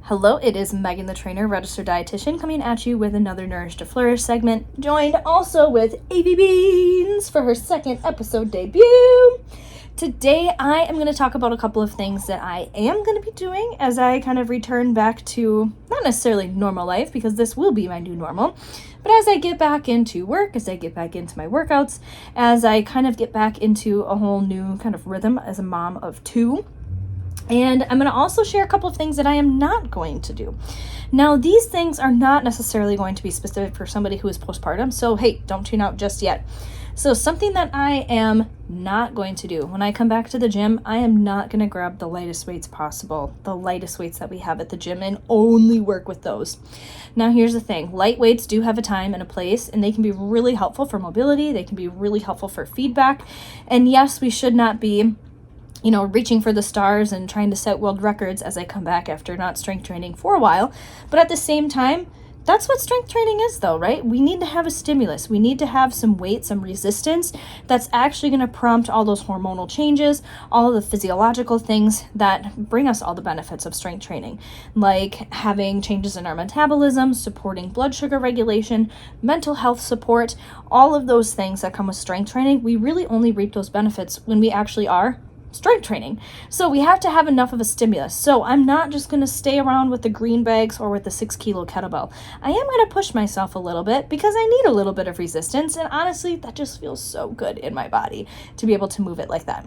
Hello, it is Megan the Trainer, registered dietitian, coming at you with another Nourish to Flourish segment, joined also with Avy Beans for her second episode debut. Today, I am going to talk about a couple of things that I am going to be doing as I kind of return back to, not necessarily normal life, because this will be my new normal, but as I get back into work, as I get back into my workouts, as I kind of get back into a whole new kind of rhythm as a mom of two. And I'm going to also share a couple of things that I am not going to do. Now, these things are not necessarily going to be specific for somebody who is postpartum, so hey, don't tune out just yet. So something that I am not going to do, when I come back to the gym, I am not going to grab the lightest weights possible, the lightest weights that we have at the gym, and only work with those. Now, here's the thing. Light weights do have a time and a place, and they can be really helpful for mobility. They can be really helpful for feedback. And yes, we should not be reaching for the stars and trying to set world records as I come back after not strength training for a while. But at the same time, that's what strength training is though, right? We need to have a stimulus. We need to have some weight, some resistance that's actually going to prompt all those hormonal changes, all of the physiological things that bring us all the benefits of strength training, like having changes in our metabolism, supporting blood sugar regulation, mental health support, all of those things that come with strength training. We really only reap those benefits when we actually are strength training. So we have to have enough of a stimulus. So I'm not just going to stay around with the green bags or with the 6-kilo kettlebell. I am going to push myself a little bit because I need a little bit of resistance. And honestly, that just feels so good in my body to be able to move it like that.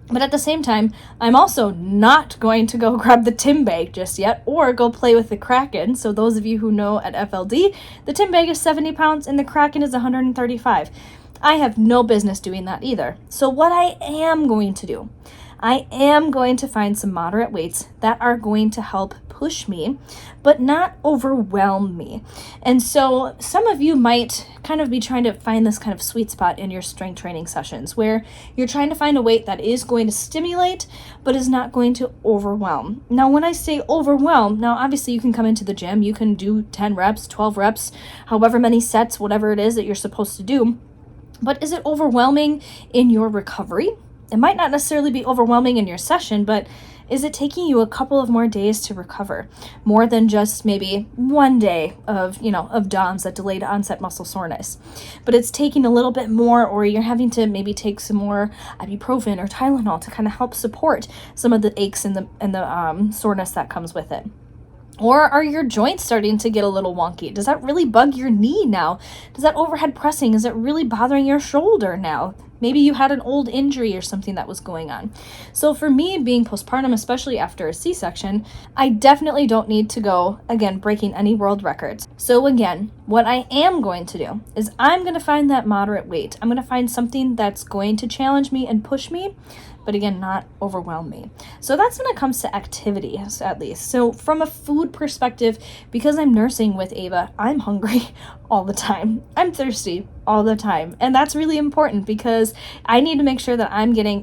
But at the same time, I'm also not going to go grab the Tim bag just yet or go play with the Kraken. So those of you who know at FLD, the Tim bag is 70 pounds and the Kraken is 135. I have no business doing that either. So what I am going to do, I am going to find some moderate weights that are going to help push me, but not overwhelm me. And so some of you might kind of be trying to find this kind of sweet spot in your strength training sessions where you're trying to find a weight that is going to stimulate, but is not going to overwhelm. Now, when I say overwhelm, now obviously you can come into the gym, you can do 10 reps, 12 reps, however many sets, whatever it is that you're supposed to do. But is it overwhelming in your recovery? It might not necessarily be overwhelming in your session, but is it taking you a couple of more days to recover? More than just maybe one day of DOMS, that delayed onset muscle soreness. But it's taking a little bit more, or you're having to maybe take some more ibuprofen or Tylenol to kind of help support some of the aches and the soreness that comes with it. Or are your joints starting to get a little wonky? Does that really bug your knee now? Does that overhead pressing, is it really bothering your shoulder now? Maybe you had an old injury or something that was going on. So for me, being postpartum, especially after a C-section, I definitely don't need to go, again, breaking any world records. So again, what I am going to do is I'm going to find that moderate weight. I'm going to find something that's going to challenge me and push me, but again, not overwhelm me. So that's when it comes to activities, at least. So from a food perspective, because I'm nursing with Ava, I'm hungry all the time. I'm thirsty all the time. And that's really important because I need to make sure that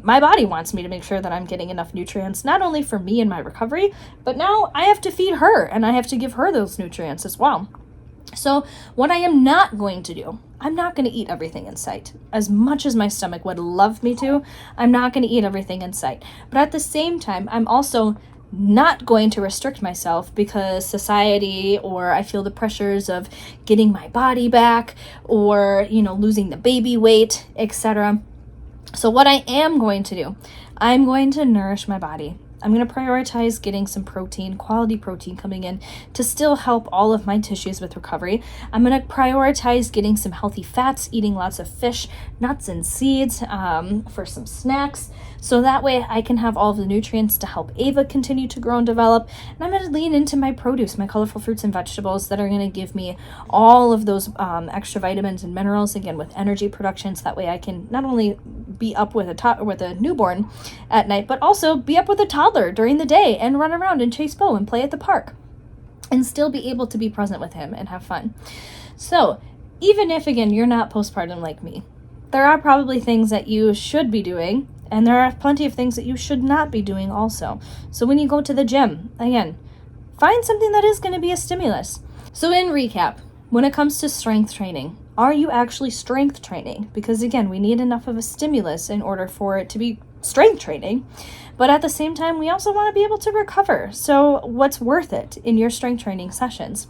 my body wants me to make sure that I'm getting enough nutrients, not only for me and my recovery, but now I have to feed her and I have to give her those nutrients as well. So what I am not going to do, I'm not going to eat everything in sight. As much as my stomach would love me to, I'm not going to eat everything in sight. But at the same time, I'm also not going to restrict myself because society, or I feel the pressures of getting my body back, or, losing the baby weight, etc. So what I am going to do, I'm going to nourish my body. I'm going to prioritize getting some protein, quality protein coming in to still help all of my tissues with recovery. I'm going to prioritize getting some healthy fats, eating lots of fish, nuts, and seeds for some snacks. So that way I can have all of the nutrients to help Ava continue to grow and develop. And I'm going to lean into my produce, my colorful fruits and vegetables that are going to give me all of those extra vitamins and minerals, again, with energy production. So that way I can not only be up with a newborn at night, but also be up with a toddler during the day and run around and chase Bo and play at the park and still be able to be present with him and have fun. So even if, again, you're not postpartum like me, there are probably things that you should be doing, and there are plenty of things that you should not be doing also. So when you go to the gym, again, find something that is going to be a stimulus. So in recap, when it comes to strength training, are you actually strength training? Because again, we need enough of a stimulus in order for it to be strength training. But at the same time, we also want to be able to recover. So what's worth it in your strength training sessions?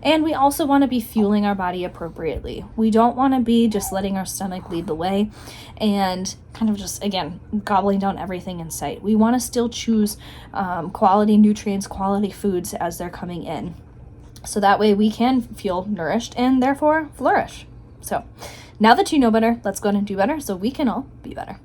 And we also want to be fueling our body appropriately. We don't want to be just letting our stomach lead the way and kind of just, again, gobbling down everything in sight. We want to still choose quality nutrients, quality foods as they're coming in. So that way we can feel nourished and therefore flourish. So now that you know better, let's go and do better so we can all be better.